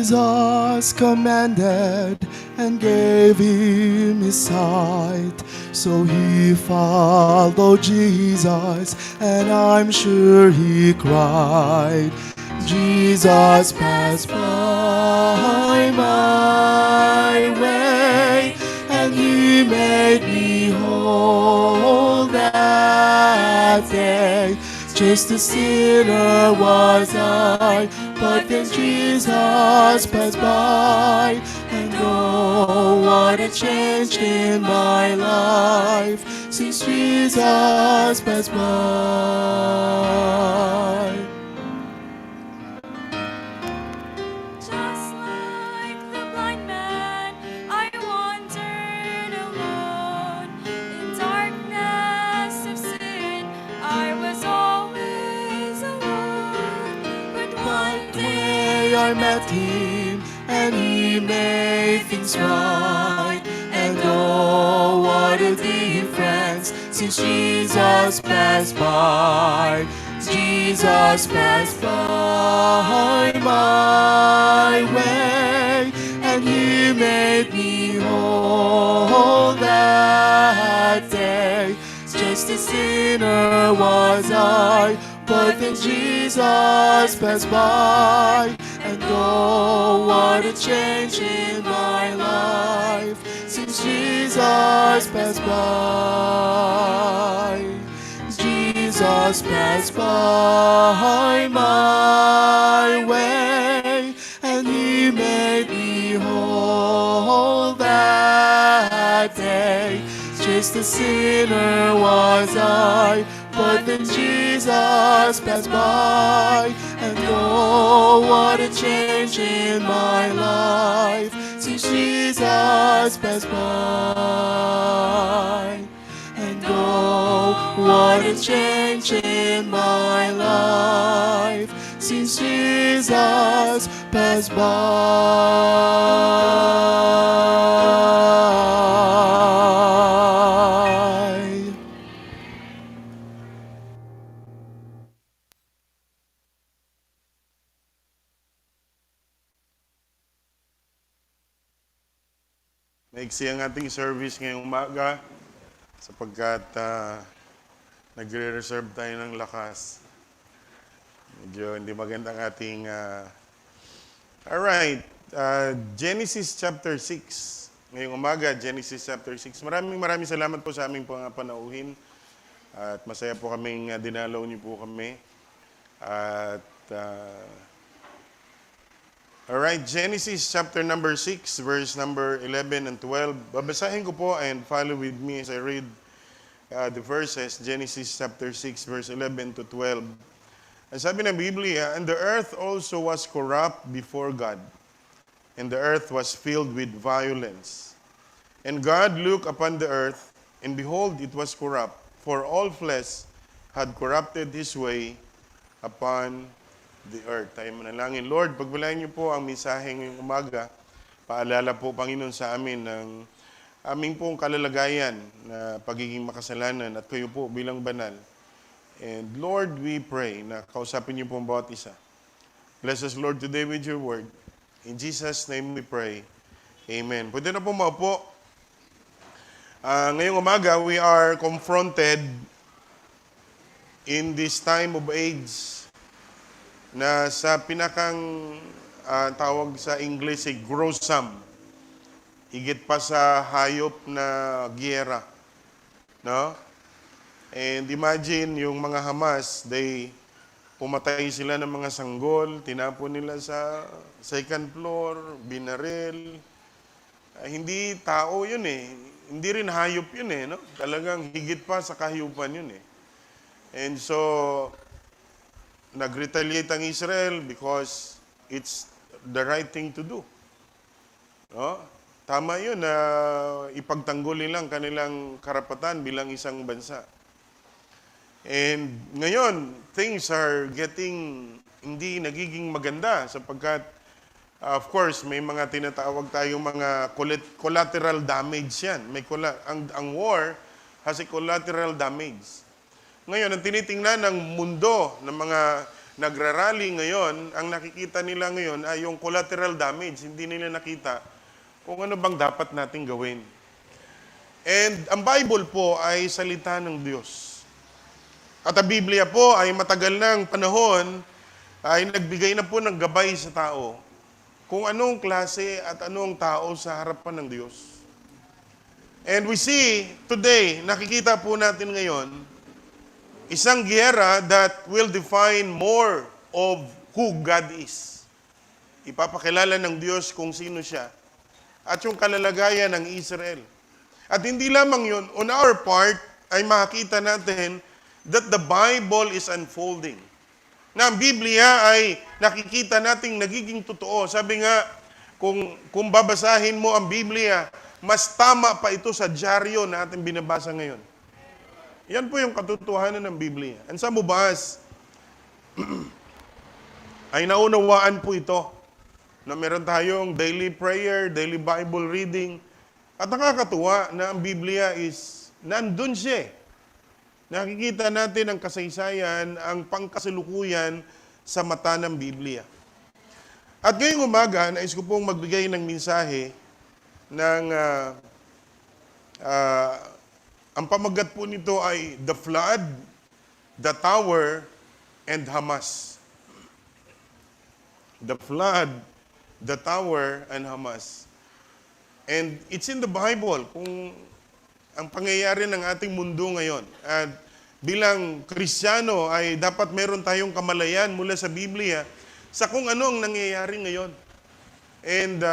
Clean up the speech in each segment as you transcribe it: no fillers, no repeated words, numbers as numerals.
Jesus commanded and gave him his sight. So he followed Jesus, and I'm sure he cried, Jesus passed by my way, and he made me whole that day. Just a sinner was I, but then Jesus passed by, and oh, what a change in my life since Jesus passed by. Just like the blind man, I wandered alone in darkness of sin. I was always alone, but one day I met him, and he made things right. And oh, what a difference since Jesus passed by. Jesus passed by my way, and he made me whole that day. Just a sinner was I, but then Jesus passed by, and oh, what a change in my life since Jesus passed by. Jesus passed by my way, and he made me whole that day. Just a sinner was I, but then Jesus passed by, and oh, what a change in my life since Jesus passed by. And oh, what a change in my life since Jesus passed by. Maiksi ang ating service ngayong umaga sapagkat nagre-reserve tayo ng lakas. Medyo hindi magandang ating... Alright, Genesis chapter 6. Ngayong umaga, Genesis chapter 6. Maraming salamat po sa aming panauhin. At masaya po kaming dinalaw niyo po kami. At... Alright, Genesis chapter number 6, verse number 11 and 12. Babasahin ko po and follow with me as I read the verses. Genesis chapter 6, verse 11 to 12. Ang sabi ng Biblia, and the earth also was corrupt before God, and the earth was filled with violence. And God looked upon the earth, and behold, it was corrupt, for all flesh had corrupted his way upon the earth. Tayo manalangin. Lord, pagbalayan niyo po ang mensahe ngayong umaga. Paalala po, Panginoon, sa amin ng aming pong kalalagayan na pagiging makasalanan at kayo po bilang banal. And Lord, we pray na kausapin niyo po ang bawat isa. Bless us, Lord, today with your word. In Jesus' name we pray. Amen. Pwede na po maupo. Ngayong umaga, we are confronted in this time of age na sa pinakang tawag sa English ay gruesome. Higit pa sa hayop na giyera. No? And imagine yung mga Hamas, pumatay sila ng mga sanggol, tinapon nila sa second floor, binaril. Hindi tao yun eh. Hindi rin hayop yun eh. No? Talagang higit pa sa kahayupan yun eh. And so, nag-retaliate ang Israel because it's the right thing to do. No? Tama yun na ipagtanggol nilang kanilang karapatan bilang isang bansa. And ngayon, things are hindi nagiging maganda sapagkat, of course, may mga tinatawag tayong mga collateral damage yan. Ang war has a collateral damage. Ngayon, ang tinitingnan ng mundo ng mga nagrarally ngayon, ang nakikita nila ngayon ay yung collateral damage. Hindi nila nakita kung ano bang dapat nating gawin. And ang Bible po ay salita ng Diyos. At ang Biblia po ay matagal ng panahon ay nagbigay na po ng gabay sa tao kung anong klase at anong tao sa harapan ng Diyos. And we see today, nakikita po natin ngayon, isang giyera that will define more of who God is. Ipapakilala ng Diyos kung sino siya at yung kalalagayan ng Israel. At hindi lamang yun, on our part ay makikita natin that the Bible is unfolding. Na ang Biblia ay nakikita nating nagiging totoo. Sabi nga, kung babasahin mo ang Biblia, mas tama pa ito sa dyaryo na ating binabasa ngayon. Yan po yung katotohanan ng Biblia. And sa mubahas, ay naunawaan po ito na meron tayong daily prayer, daily Bible reading. At nakakatuwa na ang Biblia is nandun siya. Nakikita natin ang kasaysayan, ang pangkasalukuyan sa mata ng Biblia. At ngayong umaga, nais ko pong magbigay ng mensahe ng ang pamagat po nito ay The Flood, The Tower, and Hamas. The Flood, The Tower, and Hamas. And it's in the Bible kung ang pangyayari ng ating mundo ngayon. At bilang Kristiyano ay dapat meron tayong kamalayan mula sa Biblia sa kung ano ang nangyayari ngayon. And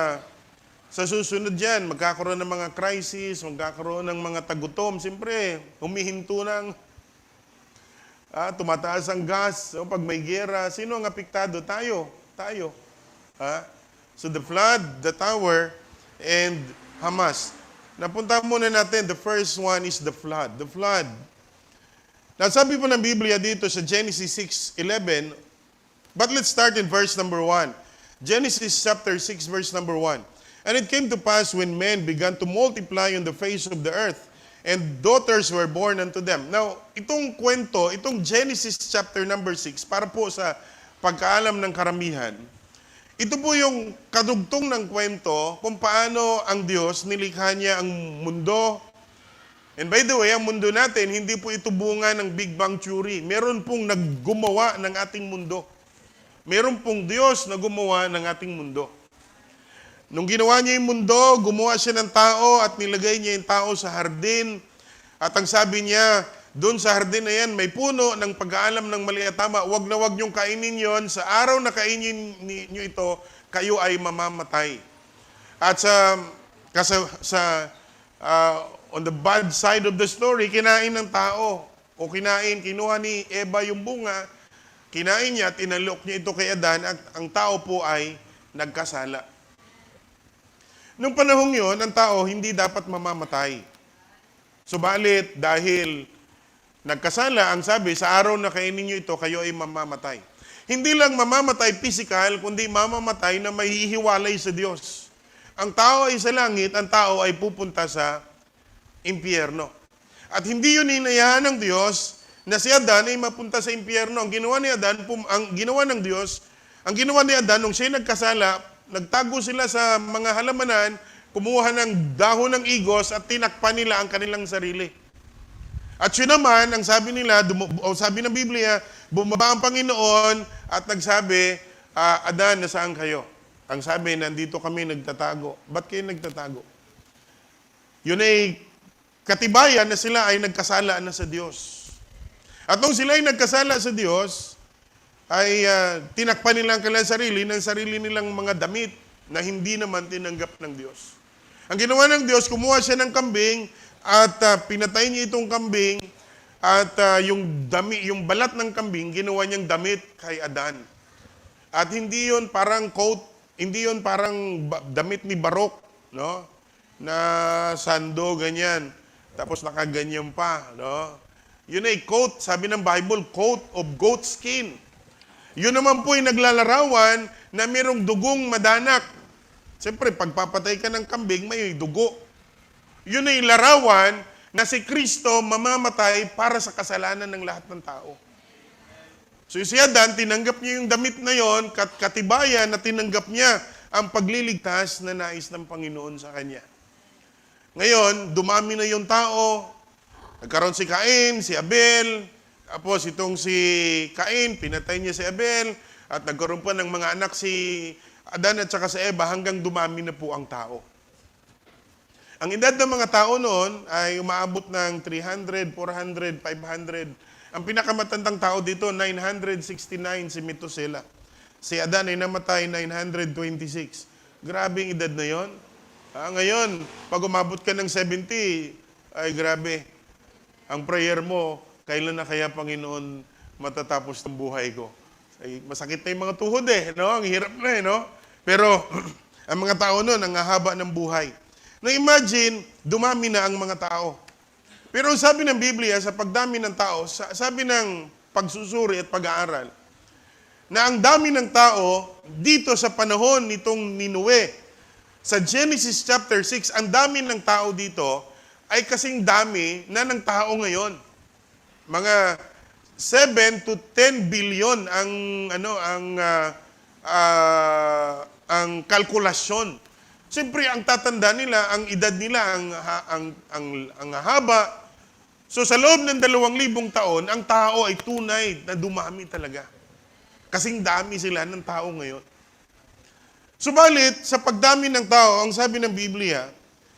sa susunod dyan, magkakaroon ng mga crisis, magkakaroon ng mga tagutom. Siyempre, humihinto ng tumataas ang gas. O pag may gera, sino ang apektado? Tayo. So the flood, the tower, and Hamas. Napunta muna natin, the first one is the flood. The flood. Now, sabi po ng Biblia dito sa Genesis 6:11, but let's start in verse number 1. Genesis chapter 6, verse number 1. And it came to pass when men began to multiply on the face of the earth, and daughters were born unto them. Now, itong kwento, itong Genesis chapter number 6, para po sa pagkaalam ng karamihan, ito po yung kadugtong ng kwento kung paano ang Diyos nilikha niya ang mundo. And by the way, ang mundo natin, hindi po ito bunga ng Big Bang Theory. Meron pong naggumawa ng ating mundo. Meron pong Diyos na gumawa ng ating mundo. Nung ginawa niya yung mundo, gumawa siya ng tao at nilagay niya yung tao sa hardin. At ang sabi niya, doon sa hardin na yan, may puno ng pag-aalam ng mali at tama. Huwag na huwag niyong kainin yon. Sa araw na kainin niyo ito, kayo ay mamamatay. At on the bad side of the story, kinain ng tao. O kinuha ni Eva yung bunga, kinain niya at inalok niya ito kay Adan at ang tao po ay nagkasala. Nung panahong yon, ang tao hindi dapat mamamatay. Subalit, dahil nagkasala, ang sabi, sa araw na kainin niyo ito, kayo ay mamamatay. Hindi lang mamamatay physical, kundi mamamatay na mahihiwalay sa Diyos. Ang tao ay sa langit, ang tao ay pupunta sa impyerno. At hindi yun hinayaan ng Diyos na si Adan ay mapunta sa impyerno. Ang ginawa ni Adan, ang ginawa ng Diyos, ang ginawa ni Adan, nung siya nagkasala, nagtago sila sa mga halamanan, kumuha ng dahon ng igos at tinakpan nila ang kanilang sarili. At yun naman, ang sabi nila, sabi ng Biblia, bumaba ang Panginoon at nagsabi, Adan, nasaan kayo? Ang sabi, nandito kami nagtatago. Ba't kayo nagtatago? Yun ay katibayan na sila ay nagkasala na sa Diyos. At nung sila ay nagkasala sa Diyos, ay tinakpan nila ang kanilang sarili ng sarili nilang mga damit na hindi naman tinanggap ng Diyos. Ang ginawa ng Diyos, kumuha siya ng kambing, at pinatay niya itong kambing at yung balat ng kambing ginawa niyang damit kay Adan. At hindi yon parang coat, hindi yon parang damit ni Barok, no? Na sando ganyan. Tapos nakaganyan pa, no? Yun ay coat, sabi ng Bible, coat of goat skin. Yun naman po ay naglalarawan na mayroong dugong madanak. Siyempre, pagpapatay ka ng kambing, may dugo. Yun ay larawan na si Kristo mamamatay para sa kasalanan ng lahat ng tao. So si Adan, tinanggap niya yung damit na yon, katibayan na tinanggap niya ang pagliligtas na nais ng Panginoon sa kanya. Ngayon, dumami na yung tao, nagkaroon si Cain, si Abel, tapos itong si Cain, pinatay niya si Abel, at nagkaroon pa ng mga anak si Adan at saka si Eva hanggang dumami na po ang tao. Ang edad ng mga tao noon ay umaabot ng 300, 400, 500. Ang pinakamatandang tao dito, 969 si Methuselah. Si Adan ay namatay 926. Grabe ang edad na yon. Ngayon, pag umabot ka ng 70, ay grabe. Ang prayer mo, kailan na kaya Panginoon matatapos ng buhay ko? Ay, masakit na yung mga tuhod no? Ang hirap na no? Pero ang mga tao noon, ang haba ng buhay. Now imagine, dumami na ang mga tao. Pero sabi ng Biblia, sa pagdami ng tao, sabi ng pagsusuri at pag-aaral, na ang dami ng tao dito sa panahon nitong Ninue, sa Genesis chapter 6, ang dami ng tao dito ay kasing dami na ng tao ngayon. Mga 7 to 10 billion ang kalkulasyon. Siyempre, ang tatanda nila, ang edad nila, ang haba. So sa loob ng 2,000 taon, ang tao ay tunay na dumami talaga. Kasing dami sila ng tao ngayon. Subalit, sa pagdami ng tao, ang sabi ng Biblia,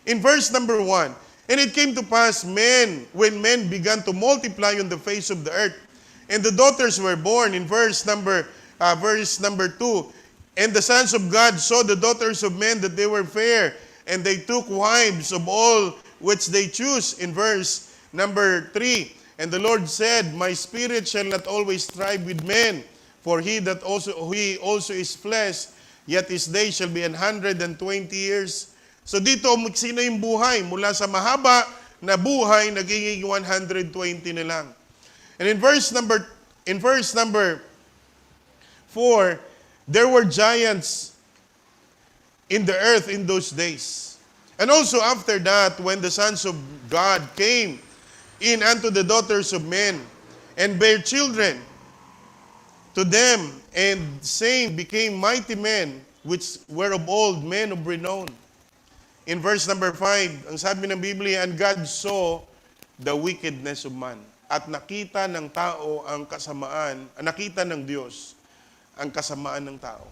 in verse number 1, and it came to pass, when men began to multiply on the face of the earth, and the daughters were born, in verse number 2, and the sons of God saw the daughters of men that they were fair, and they took wives of all which they choose, in verse number 3, and the Lord said, my spirit shall not always strive with men, for he also is flesh, yet his days shall be 120 years. So dito, umiksi na yung buhay. Mula sa mahaba na buhay, nagiging 120 na lang. And in verse number 4, there were giants in the earth in those days. And also after that, when the sons of God came in unto the daughters of men, and bare children to them, and same became mighty men, which were of old, men of renown. In verse number 5, ang sabi ng Biblia, and God saw the wickedness of man. At nakita ng tao ang kasamaan, nakita ng Diyos ang kasamaan ng tao.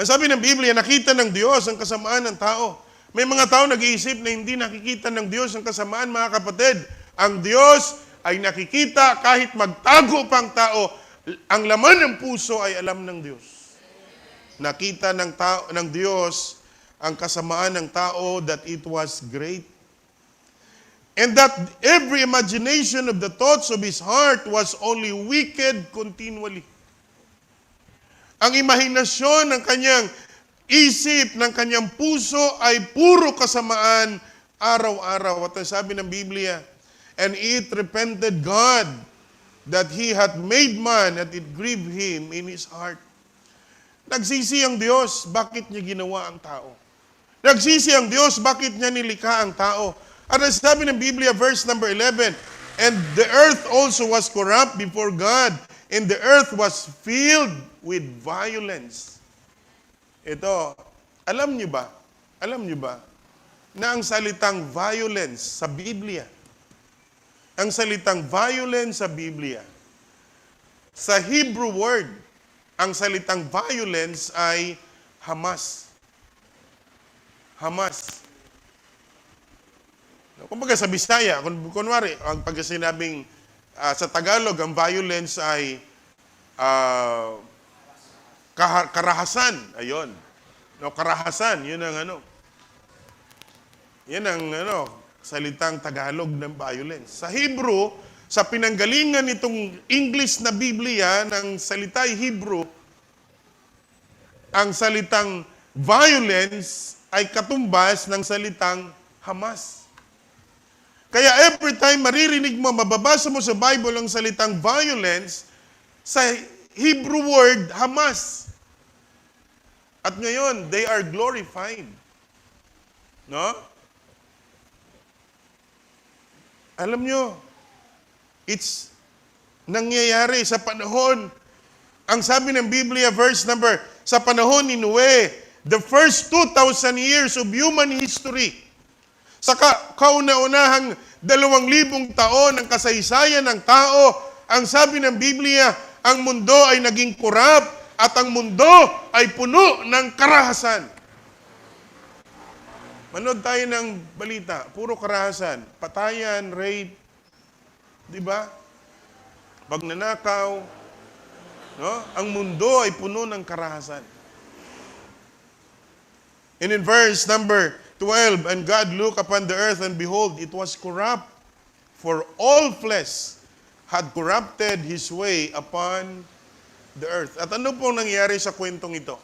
Ang sabi ng Biblia, nakita ng Diyos ang kasamaan ng tao. May mga tao nag-iisip na hindi nakikita ng Diyos ang kasamaan, mga kapatid. Ang Diyos ay nakikita kahit magtago pang tao. Ang laman ng puso ay alam ng Diyos. Nakita ng Diyos ang kasamaan ng tao, that it was great. And that every imagination of the thoughts of his heart was only wicked continually. Ang imahinasyon ng kanyang isip, ng kanyang puso ay puro kasamaan araw-araw. At ang sabi ng Biblia, and it repented God that he hath made man, that it grieved him in his heart. Nagsisi ang Diyos, bakit niya ginawa ang tao? Nagsisi ang Diyos, bakit niya nilikha ang tao? At ang sabi ng Biblia, verse number 11, and the earth also was corrupt before God, and the earth was filled with violence. Ito, alam niyo ba na ang salitang violence sa Biblia, sa Hebrew word, ang salitang violence ay Hamas. Hamas. Kumbaga sa Bisaya, kunwari, pag sinabing sa Tagalog, ang violence ay karahasan. Ayun. Karahasan, yun ang salitang Tagalog ng violence. Sa Hebrew, sa pinanggalingan nitong English na Biblia ng salitay Hebrew, ang salitang violence ay katumbas ng salitang Hamas. Kaya every time maririnig mo, mababasa mo sa Bible ang salitang violence, sa Hebrew word, Hamas. At ngayon, they are glorified. No? Alam nyo, it's nangyayari sa panahon. Ang sabi ng Biblia, sa panahon ni Noe, the first 2,000 years of human history, sa kauna-unahang 2,000 taon ng kasaysayan ng tao, ang sabi ng Biblia, ang mundo ay naging kurap at ang mundo ay puno ng karahasan. Manood tayo ng balita, puro karahasan, patayan, rape, di ba? Pagnanakaw, no? Ang mundo ay puno ng karahasan. And in verse number 12, and God looked upon the earth, and behold, it was corrupt, for all flesh had corrupted his way upon the earth. At ano po nangyari sa kwentong ito?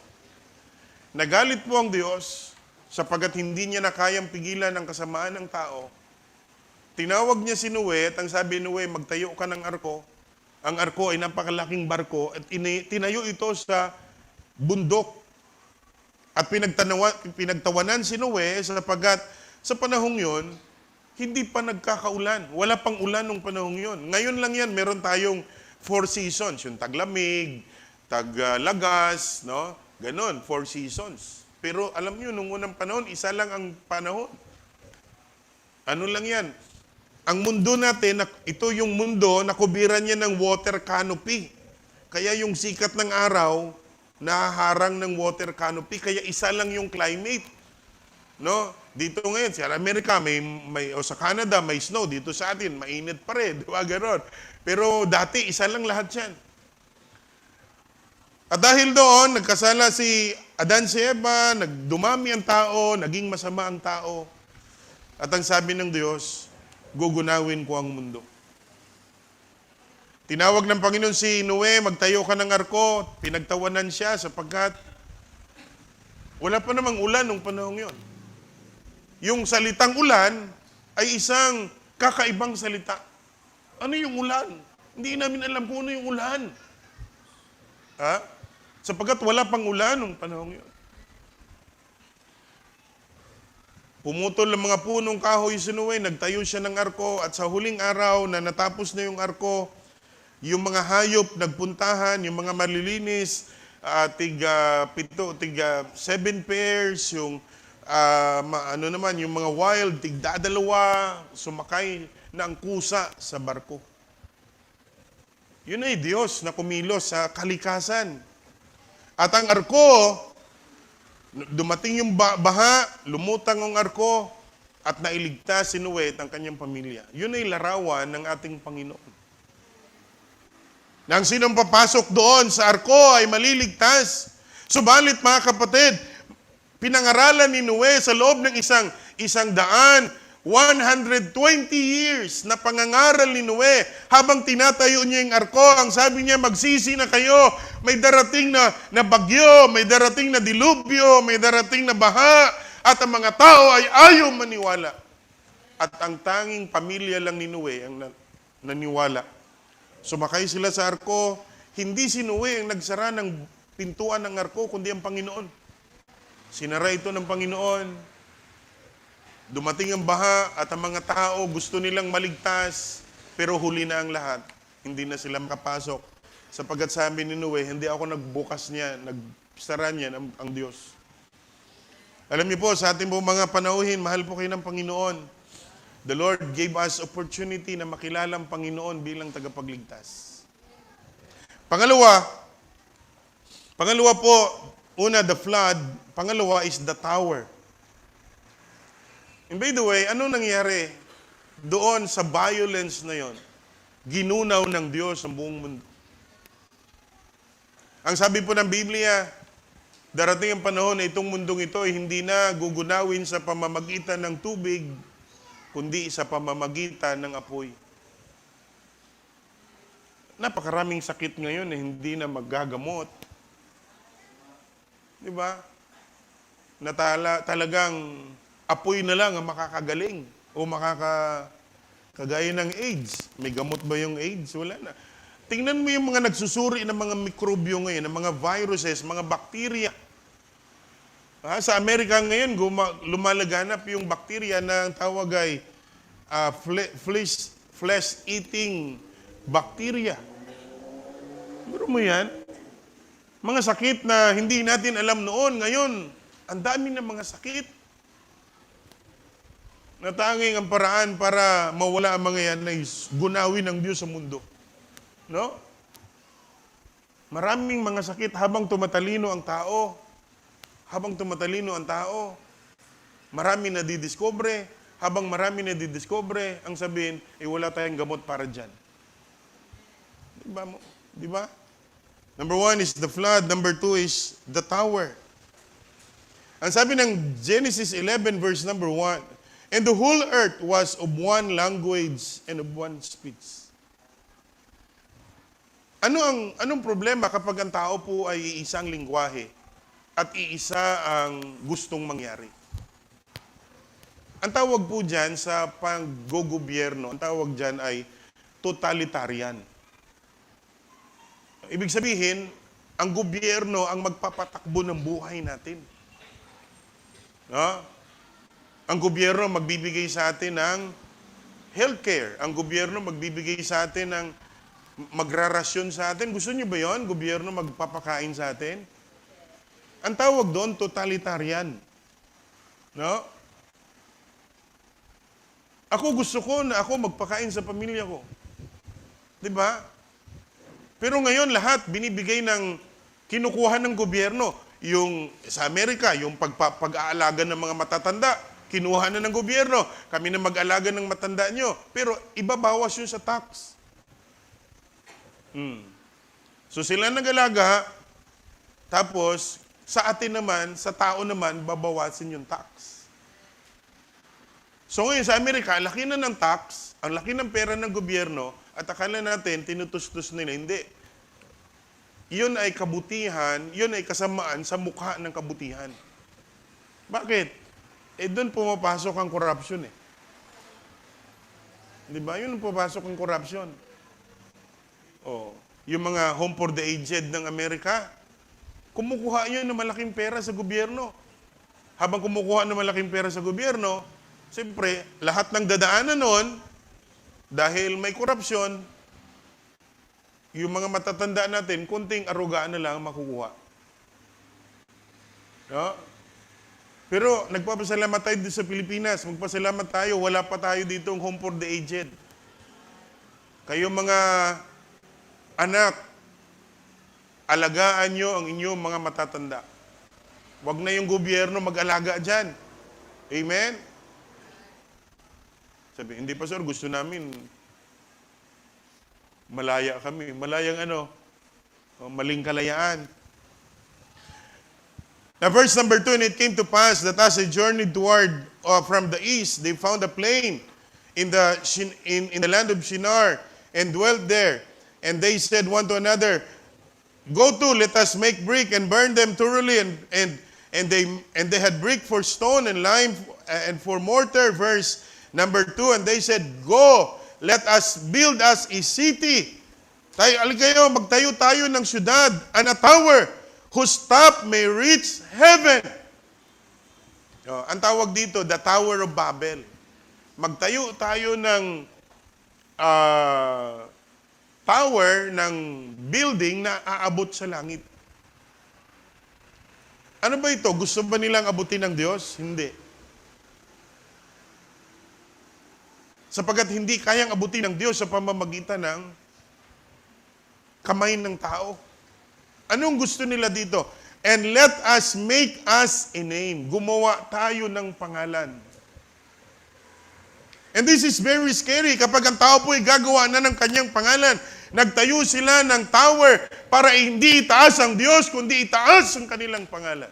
Nagalit po ang Diyos, sapagat hindi niya na kayang pigilan ang kasamaan ng tao. Tinawag niya si Noe, at ang sabi ni Noe, magtayo ka ng arko. Ang arko ay napakalaking barko, at tinayo ito sa bundok. At pinagtawanan si Noe sapagat sa panahong yon, hindi pa nagkakaulan. Wala pang ulan nung panahong yon. Ngayon lang yan, meron tayong 4 seasons. Yung taglamig, taglagas, no? Ganon, 4 seasons. Pero alam nyo, nung unang panahon, isa lang ang panahon. Ano lang yan? Ang mundo natin, ito yung mundo, nakubiran niya ng water canopy. Kaya yung sikat ng araw, nahaharang ng water canopy, kaya isa lang yung climate. No? Dito ngayon, sa Amerika, o sa Canada, may snow. Dito sa atin, mainit pa rin. Diba? Ganon. Pero dati, isa lang lahat yan. At dahil doon, nagkasala si Adan si Eva, nagdumami ang tao, naging masama ang tao. At ang sabi ng Diyos, gugunawin ko ang mundo. Tinawag ng Panginoon si Noe, magtayo ka ng arko, pinagtawanan siya sapagkat wala pa namang ulan nung panahong yon. Yung salitang ulan ay isang kakaibang salita. Ano yung ulan? Hindi namin alam kung ano yung ulan. Ha? Sapagkat wala pang ulan nung panahong yon. Pumutol ang mga punong kahoy si Noe, nagtayo siya ng arko, at sa huling araw na natapos na yung arko, yung mga hayop nagpuntahan, yung mga malilinis, tiga 7 pairs, yung yung mga wild, tigdadalawa, sumakay na ang kusa sa barko. Yun ay Diyos na kumilos sa kalikasan. At ang arko, dumating yung baha, lumutang ang arko, at nailigtas si Noe at ang kanyang pamilya. Yun ay larawan ng ating Panginoon. Nang sinong papasok doon sa arko ay maliligtas. Subalit mga kapatid, pinangaralan ni Noe sa loob ng 120 years na pangangaral ni Noe habang tinatayo niya yung arko. Ang sabi niya, magsisi na kayo. May darating na bagyo, may darating na dilubyo, may darating na baha, at ang mga tao ay ayaw maniwala. At ang tanging pamilya lang ni Noe ang naniwala. Sumakay sila sa arko, hindi si Noe ang nagsara ng pintuan ng arko, kundi ang Panginoon. Sinara ito ng Panginoon. Dumating ang baha at ang mga tao gusto nilang maligtas, pero huli na ang lahat. Hindi na sila makapasok. Sapagkat sabi ni Noe, hindi ako nagbukas niya, nagsara niya ang Diyos. Alam niyo po, sa ating po mga panauhin, mahal po kayo ng Panginoon. The Lord gave us opportunity na makilala ang Panginoon bilang tagapagligtas. Pangalawa po, una, the flood. Pangalawa is the tower. And by the way, ano nangyari doon sa violence na yon? Ginunaw ng Diyos ang buong mundo. Ang sabi po ng Biblia, darating ang panahon na itong mundong ito ay hindi na gugunawin sa pamamagitan ng tubig, kundi sa pamamagitan ng apoy. Napakaraming sakit ngayon na hindi na magagamot. Di ba? Na talagang apoy na lang ang makakagaling o kagaya ng AIDS. May gamot ba yung AIDS? Wala na. Tingnan mo yung mga nagsusuri ng mga mikrobyo ngayon, ng mga viruses, mga bakterya. Sa Amerika ngayon, lumalaganap yung bakterya na tawag ay flesh-eating bacteria. Siguro mo yan? Mga sakit na hindi natin alam noon, ngayon, ang dami ng mga sakit. Natanging ang paraan para mawala ang mga yan ay gunawin ng Diyos sa mundo. No? Maraming mga sakit habang tumatalino ang tao. Habang tumatalino ang tao, marami na didiscover. Habang marami na didiscover, ang sabihin, wala tayong gamot para dyan. Diba mo? Diba? Number 1 is the flood. Number 2 is the tower. Ang sabi ng Genesis 11 verse number 1, and the whole earth was of one language and of one speech. Anong problema kapag ang tao po ay iisang lingwahe at iisa ang gustong mangyari? Ang tawag po dyan sa panggogobyerno, ang tawag dyan ay totalitarian. Ibig sabihin, ang gobyerno ang magpapatakbo ng buhay natin. No? Ang gobyerno magbibigay sa atin ng healthcare. Ang gobyerno magbibigay sa atin ng magrarasyon sa atin. Gusto niyo ba yon? Gobyerno magpapakain sa atin? Ang tawag doon, totalitarian. No? Ako gusto ko na ako magpakain sa pamilya ko. 'Di ba? Pero ngayon lahat binibigay ng kinukuha ng gobyerno. Yung sa Amerika, yung pag-aalaga ng mga matatanda, kinuha na ng gobyerno. Kami na mag-alaga ng matanda nyo. Pero ibabawas yun sa tax. So sila nag-alaga, tapos sa atin naman, sa tao naman, babawasin yung tax. So ngayon sa Amerika, laki na ng tax, ang laki ng pera ng gobyerno, at akala natin, tinutustos nila. Hindi. Yun ay kabutihan, yun ay kasamaan sa mukha ng kabutihan. Bakit? Doon pumapasok ang corruption eh. Di ba? Yun pumapasok ang corruption. Yung mga home for the aged ng Amerika, kumukuha yun ng malaking pera sa gobyerno. Habang kumukuha ng malaking pera sa gobyerno, siyempre, lahat ng dadaanan noon, dahil may korupsyon, yung mga matatanda natin, kunting arugaan na lang makukuha. No? Pero nagpapasalamat tayo dito sa Pilipinas. Magpasalamat tayo, wala pa tayo dito ang home for the aged. Kayo mga anak, alagaan nyo ang inyong mga matatanda. Huwag na yung gobyerno mag-alaga dyan. Amen? Sabi, hindi pastor, gusto namin malaya kami. Malayang ano? Maling kalayaan. Now verse number 2, and it came to pass that as they journeyed toward from the east, they found a plain in the land of Shinar and dwelt there. And they said one to another, go to, let us make brick and burn them thoroughly. And they had brick for stone and lime and for mortar. Verse number 2, and they said, go, let us build us a city. Magtayo tayo ng syudad, and a tower whose top may reach heaven. Ang tawag dito, the Tower of Babel. Magtayo tayo ng tower, ng building na aabot sa langit. Ano ba ito? Gusto ba nilang abutin ng Diyos? Hindi. Sapagat hindi kayang abutin ng Diyos sa pamamagitan ng kamay ng tao. Anong gusto nila dito? And let us make us a name. Gumawa tayo ng pangalan. And this is very scary kapag ang tao po ay gagawa na ng kanyang pangalan. Nagtayo sila ng tower para hindi itaas ang Diyos, kundi itaas ang kanilang pangalan.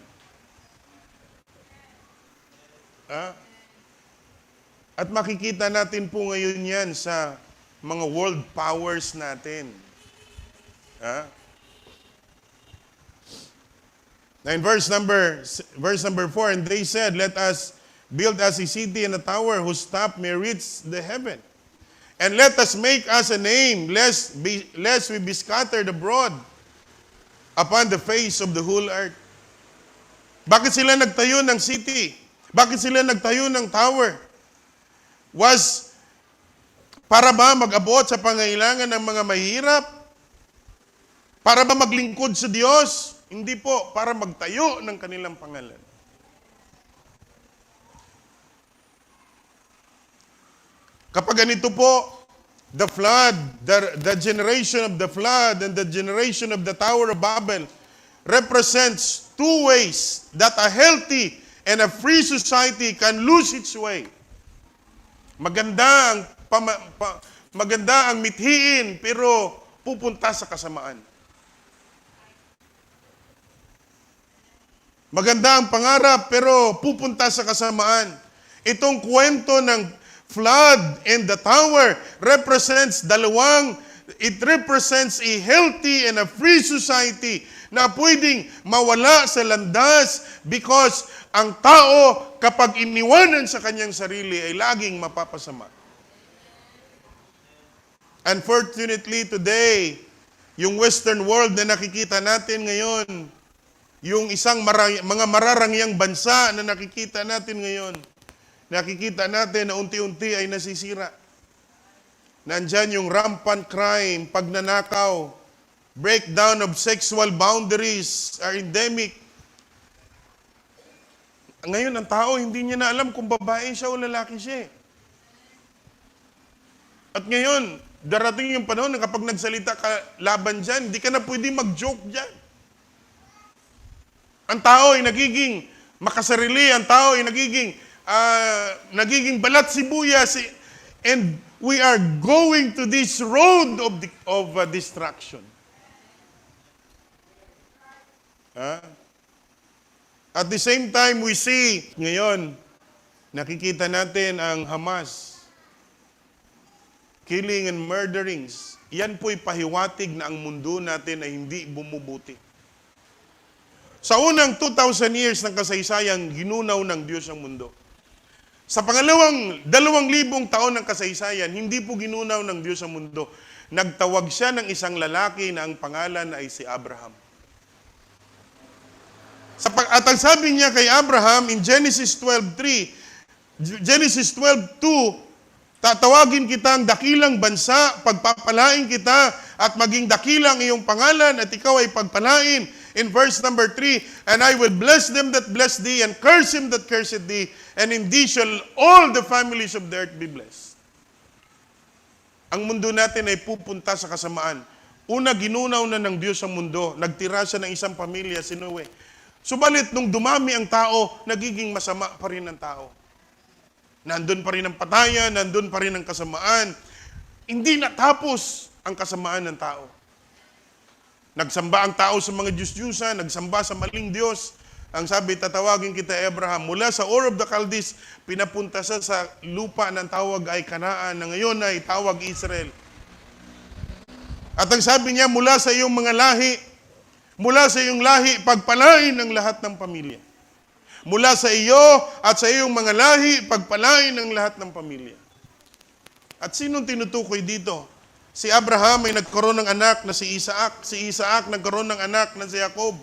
At makikita natin po ngayon yan sa mga world powers natin. Now in verse number 4, and they said, let us build us a city and a tower whose top may reach the heaven. And let us make us a name, lest we be scattered abroad upon the face of the whole earth. Bakit sila nagtayo ng city? Bakit sila nagtayo ng tower? Was para ba mag-abot sa pangailangan ng mga mahirap? Para ba maglingkod sa Diyos? Hindi po, para magtayo ng kanilang pangalan. Kapag ganito po, the flood, the generation of the flood and the generation of the Tower of Babel represents two ways that a healthy and a free society can lose its way. Maganda ang mithiin pero pupunta sa kasamaan. Maganda ang pangarap pero pupunta sa kasamaan. Itong kwento ng flood and the tower represents it represents a healthy and a free society na pwedeng mawala sa landas because ang tao kapag iniwanan sa kanyang sarili ay laging mapapasama. Unfortunately today, yung Western world na nakikita natin ngayon, yung mga mararangyang bansa na nakikita natin ngayon, nakikita natin na unti-unti ay nasisira. Nandyan yung rampant crime, pagnanakaw, breakdown of sexual boundaries are endemic. Ngayon, ang tao, hindi niya na alam kung babae siya o lalaki siya. At ngayon, darating yung panahon na kapag nagsalita ka laban dyan, hindi ka na pwede mag-joke dyan. Ang tao ay nagiging makasarili, ang tao ay nagiging balat sibuyas, and we are going to this road of destruction. At the same time, we see, ngayon, nakikita natin ang Hamas, killing and murderings. Yan po'y pahiwatig na ang mundo natin ay hindi bumubuti. Sa unang 2,000 years ng kasaysayan, ginunaw ng Diyos ang mundo. Sa pangalawang 2,000 taon ng kasaysayan, hindi po ginunaw ng Diyos ang mundo. Nagtawag siya ng isang lalaki na ang pangalan ay si Abraham. At ang sabi niya kay Abraham in Genesis 12:3, Genesis 12:2, tatawagin kitang dakilang bansa, pagpapalain kita at maging dakilang iyong pangalan at ikaw ay pagpalain. In verse number 3, and I will bless them that bless thee and curse him that curseth thee, and in thee shall all the families of the earth be blessed. Ang mundo natin ay pupunta sa kasamaan. Una, ginunaw na ng Diyos ang mundo. Nagtira siya ng isang pamilya, si Noe. Subalit, nung dumami ang tao, nagiging masama pa rin ang tao. Nandun pa rin ang patayan, nandun pa rin ang kasamaan. Hindi natapos ang kasamaan ng tao. Nagsamba ang tao sa mga Diyos-Diyusan, nagsamba sa maling Diyos. Ang sabi, tatawagin kita Abraham. Mula sa Ur of the Chaldees, pinapunta sa lupa ng tawag ay Kanaan, na ngayon ay tawag Israel. At ang sabi niya, mula sa iyong lahi, pagpalain ang lahat ng pamilya. Mula sa iyo at sa iyong mga lahi, pagpalain ang lahat ng pamilya. At sinong tinutukoy dito? Si Abraham ay nagkaroon ng anak na si Isaac. Si Isaac nagkaroon ng anak na si Jacob.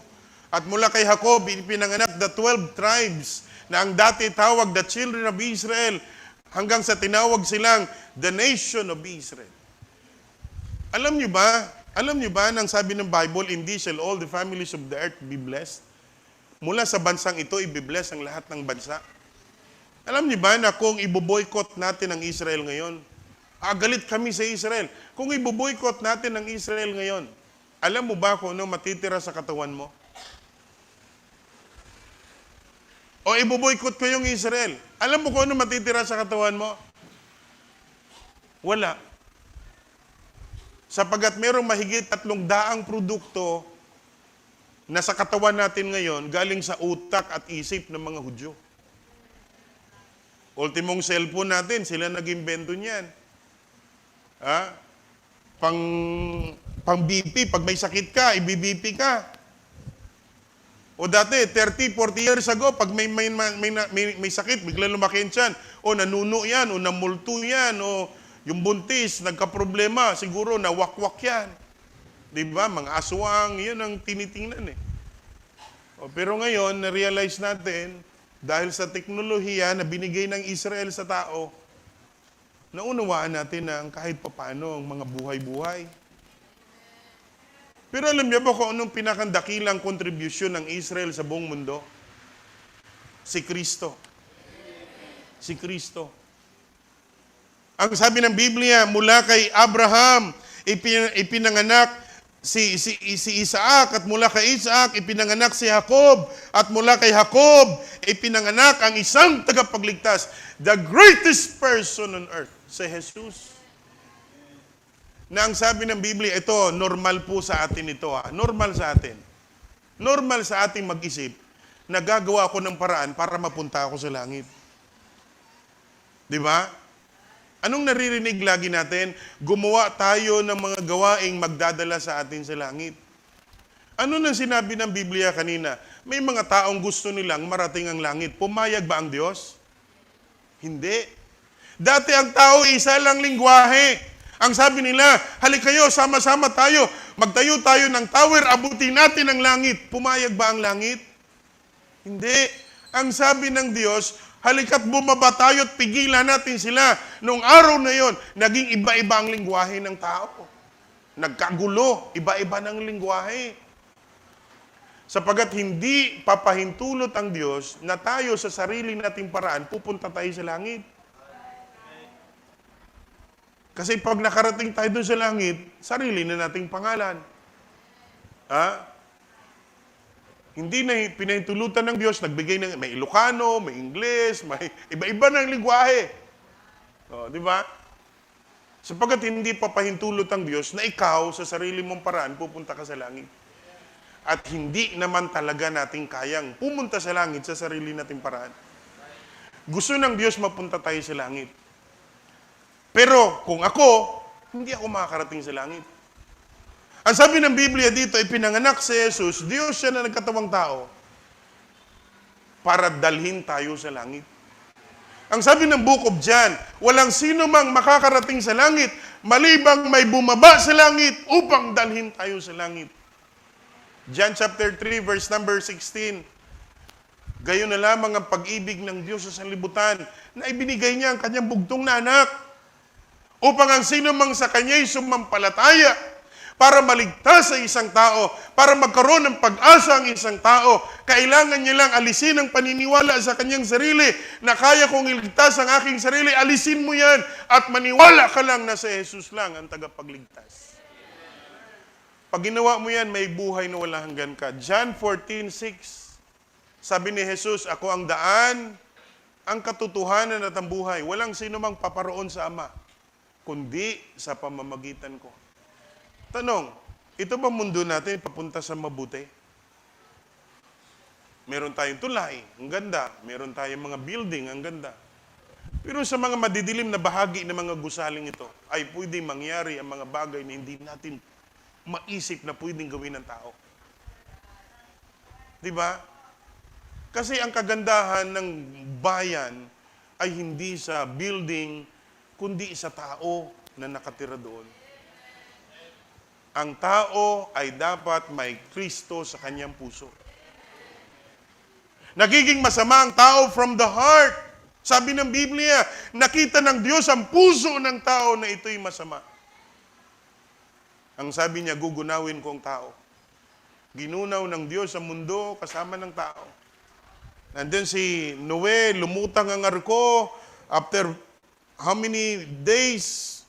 At mula kay Jacob, ipinanganak the 12 tribes na ang dati tawag the children of Israel hanggang sa tinawag silang the nation of Israel. Alam niyo ba nang sabi ng Bible, in thee shall all the families of the earth be blessed? Mula sa bansang ito, ibibless ang lahat ng bansa. Alam niyo ba na kung iboboykot natin ang Israel ngayon, galit kami sa Israel. Kung iboboykot natin ang Israel ngayon, alam mo ba kung ano matitira sa katawan mo? O iboboykot ko yung Israel, alam mo kung ano matitira sa katawan mo? Wala. Sapagat merong mahigit 300 produkto na sa katawan natin ngayon galing sa utak at isip ng mga Hudyo. Ultimong cellphone natin, sila nag-imbento niyan. Pang BP, pag may sakit ka, i-BP ka. O dati, 30, 40 years ago, pag may sakit, bigla lumaki yan, o nanuno yan, o namulto yan, o yung buntis, nagka-problema, siguro nawakwak yan. Diba? Mga aswang, yun ang tinitingnan eh. Pero ngayon, na-realize natin, dahil sa teknolohiya na binigay ng Israel sa tao, naunawaan natin na kahit papaano ang mga buhay-buhay. Pero alam niyo ba kung anong pinakandakilang kontribusyon ng Israel sa buong mundo? Si Kristo. Si Kristo. Ang sabi ng Biblia, mula kay Abraham, ipinanganak si Isaac, at mula kay Isaac, ipinanganak si Jacob, at mula kay Jacob, ipinanganak ang isang tagapagligtas, the greatest person on earth, si Jesus. Na ang sabi ng Biblia, ito, normal po sa atin ito. Normal sa atin. Normal sa ating mag-isip, nagagawa ko ng paraan para mapunta ako sa langit. Di ba? Anong naririnig lagi natin? Gumawa tayo ng mga gawaing magdadala sa atin sa langit. Ano nang sinabi ng Biblia kanina? May mga taong gusto nilang marating ang langit. Pumayag ba ang Diyos? Hindi. Dati ang tao isa lang lingwahe. Ang sabi nila, halik kayo, sama-sama tayo. Magtayo tayo ng tower, abutin natin ang langit. Pumayag ba ang langit? Hindi. Ang sabi ng Diyos, halika't bumaba tayo at pigilan natin sila. Noong araw na yon, naging iba-iba ang lingwahe ng tao. Nagkagulo, iba-iba ng lingwahe. Sapagat hindi papahintulot ang Diyos na tayo sa sarili nating paraan, pupunta tayo sa langit. Kasi pag nakarating tayo doon sa langit, sarili na nating pangalan. Hindi na pinahintulutan ng Diyos, nagbigay ng, may Ilocano, may Ingles, may iba-iba ng lingwahe. Di ba? Sapagat hindi papahintulot ang Diyos na ikaw sa sarili mong paraan pupunta ka sa langit. At hindi naman talaga nating kayang pumunta sa langit sa sarili nating paraan. Gusto ng Diyos mapunta tayo sa langit. Pero kung ako, hindi ako makakarating sa langit. Ang sabi ng Biblia dito, ipinanganak si Jesus, Diyos siya na nagkatawang tao, para dalhin tayo sa langit. Ang sabi ng Book of John, walang sino mang makakarating sa langit, malibang may bumaba sa langit upang dalhin tayo sa langit. John chapter 3, verse number 16. Gayon na lamang ang pag-ibig ng Diyos sa sanlibutan, na ibinigay niya ang kanyang bugtong na anak, upang ang sino mang sa kanya'y sumampalataya para maligtas sa isang tao, para magkaroon ng pag-asa ang isang tao, kailangan niya lang alisin ang paniniwala sa kanyang sarili na kaya kong iligtas ang aking sarili. Alisin mo yan at maniwala ka lang na si Jesus lang ang tagapagligtas. Pag ginawa mo yan, may buhay na walang hanggan ka. John 14:6, sabi ni Jesus, ako ang daan, ang katotohanan at ang buhay. Walang sino mang paparoon sa Ama, kundi sa pamamagitan ko. Tanong, ito ba mundo natin papunta sa mabuti? Meron tayong tulay, ang ganda. Meron tayong mga building, ang ganda. Pero sa mga madidilim na bahagi ng mga gusaling ito, ay pwedeng mangyari ang mga bagay na hindi natin maisip na pwedeng gawin ng tao. Di ba? Kasi ang kagandahan ng bayan ay hindi sa building, kundi sa tao na nakatira doon. Ang tao ay dapat may Kristo sa kanyang puso. Nagiging masama ang tao from the heart. Sabi ng Biblia, nakita ng Diyos ang puso ng tao na ito'y masama. Ang sabi niya, gugunawin ko ang tao. Ginunaw ng Diyos ang mundo kasama ng tao. Nandun si Noe, lumutang ang arko. After how many days,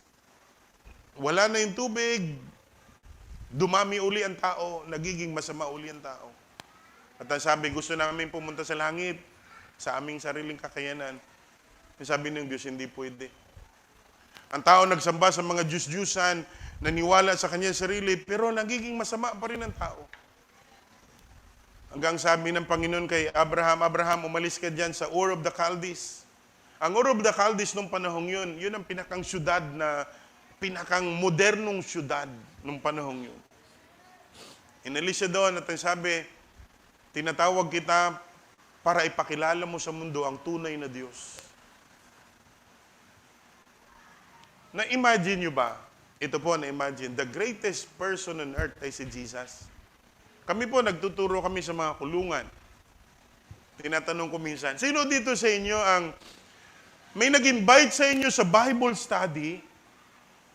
wala na yung tubig. Dumami uli ang tao, nagiging masama uli ang tao. At ang sabi, gusto namin pumunta sa langit, sa aming sariling kakayanan. Sabi ng Diyos, hindi pwede. Ang tao nagsamba sa mga Diyos-Diyusan, naniwala sa kanyang sarili, pero nagiging masama pa rin ang tao. Hanggang sabi ng Panginoon kay Abraham, Abraham, umalis ka dyan sa Ur of the Chaldees. Ang Ur of the Chaldees nung panahong yun, yun ang pinakang syudad na, pinakang modernong syudad nung panahong yun. Inalis siya doon at ang sabi, tinatawag kita para ipakilala mo sa mundo ang tunay na Diyos. Na-imagine nyo ba? Ito po, na-imagine, the greatest person on earth ay si Jesus. Kami po, nagtuturo kami sa mga kulungan. Tinatanong ko minsan, sino dito sa inyo ang may nag-invite sa inyo sa Bible study,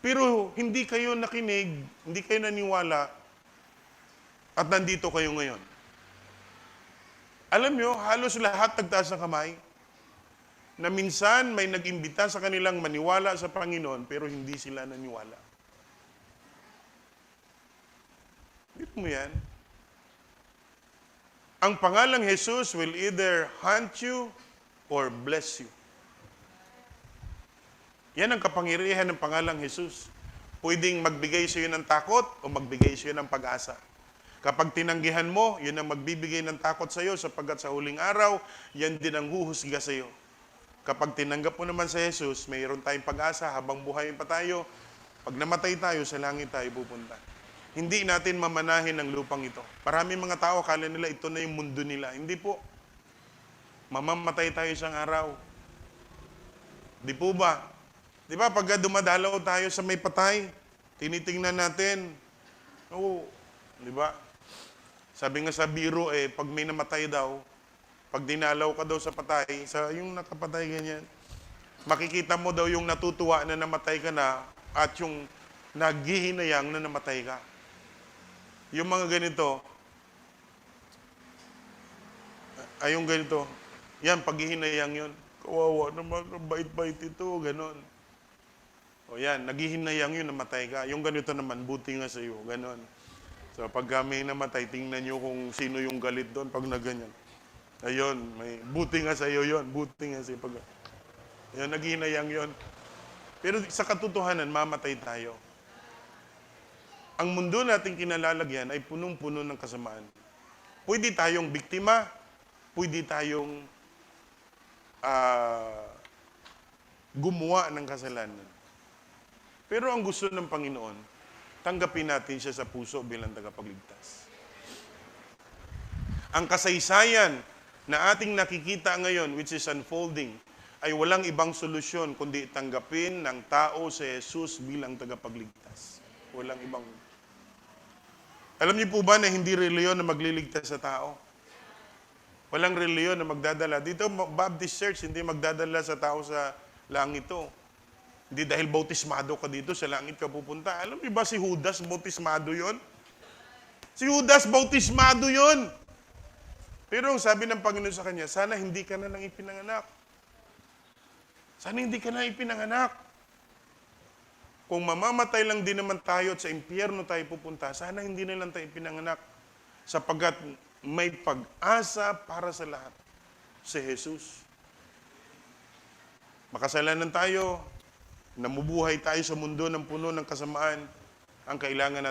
pero hindi kayo nakinig, hindi kayo naniwala, At nandito kayo ngayon. Alam nyo, halos lahat nagtaas ng kamay na minsan may nag-imbita sa kanilang maniwala sa Panginoon pero hindi sila naniwala. Dito mo yan. Ang pangalang Jesus will either hunt you or bless you. Yan ang kapangyarihan ng pangalang Jesus. Pwedeng magbigay sa iyo ng takot o magbigay sa iyo ng pag-asa. Kapag tinanggihan mo, yun ang magbibigay ng takot sa iyo sapagkat sa huling araw, yan din ang huhusga sa iyo. Kapag tinanggap mo naman sa Jesus, mayroon tayong pag-asa habang buhay pa tayo. Pag namatay tayo, sa langit tayo pupunta. Hindi natin mamanahin ang lupang ito. Maraming mga tao, akala nila ito na yung mundo nila. Hindi po. Mamamatay tayo isang araw. Di po ba? Di ba, pag dumadalaw tayo sa may patay, tinitingnan natin. Oo. Di ba? Sabi nga sa biro, pag may namatay daw, pag dinalaw ka daw sa patay, sa yung nakapatay ganyan, makikita mo daw yung natutuwa na namatay ka na at yung naghihinayang na namatay ka. Yung mga ganito, ay yung ganito, yan, paghihinayang yun. Kawawa naman, bait-bait ito, ganon. O yan, naghihinayang yun, namatay ka. Yung ganito naman, buti nga sa iyo, ganon. So pag kami namatay, tingnan nyo kung sino yung galit doon pag naganyan. Ayun, may buti nga sa iyo yun, buti nga sa iyo. Pag, ayun, naghihinayang yun. Pero sa katotohanan, mamatay tayo. Ang mundo nating kinalalagyan ay punong-puno ng kasamaan. Pwede tayong biktima, pwede tayong gumawa ng kasalanan. Pero ang gusto ng Panginoon, tanggapin natin siya sa puso bilang tagapagligtas. Ang kasaysayan na ating nakikita ngayon, which is unfolding, ay walang ibang solusyon kundi tanggapin ng tao si Jesus bilang tagapagligtas. Walang ibang. Alam niyo po ba na hindi reliyon na magliligtas sa tao? Walang reliyon na magdadala. Dito, Baptist Church, hindi magdadala sa tao sa langit to. Hindi dahil bautismado ka dito, sa langit ka pupunta. Alam niyo ba si Judas, bautismado yon? Si Judas, bautismado yon. Pero ang sabi ng Panginoon sa kanya, sana hindi ka na lang ipinanganak. Sana hindi ka na ipinanganak. Kung mamamatay lang din naman tayo at sa impyerno tayo pupunta, sana hindi na lang tayo ipinanganak. Sapagkat may pag-asa para sa lahat. Si Jesus. Makasalanan tayo, namubuhay tayo sa mundo ng puno ng kasamaan, ang kailangan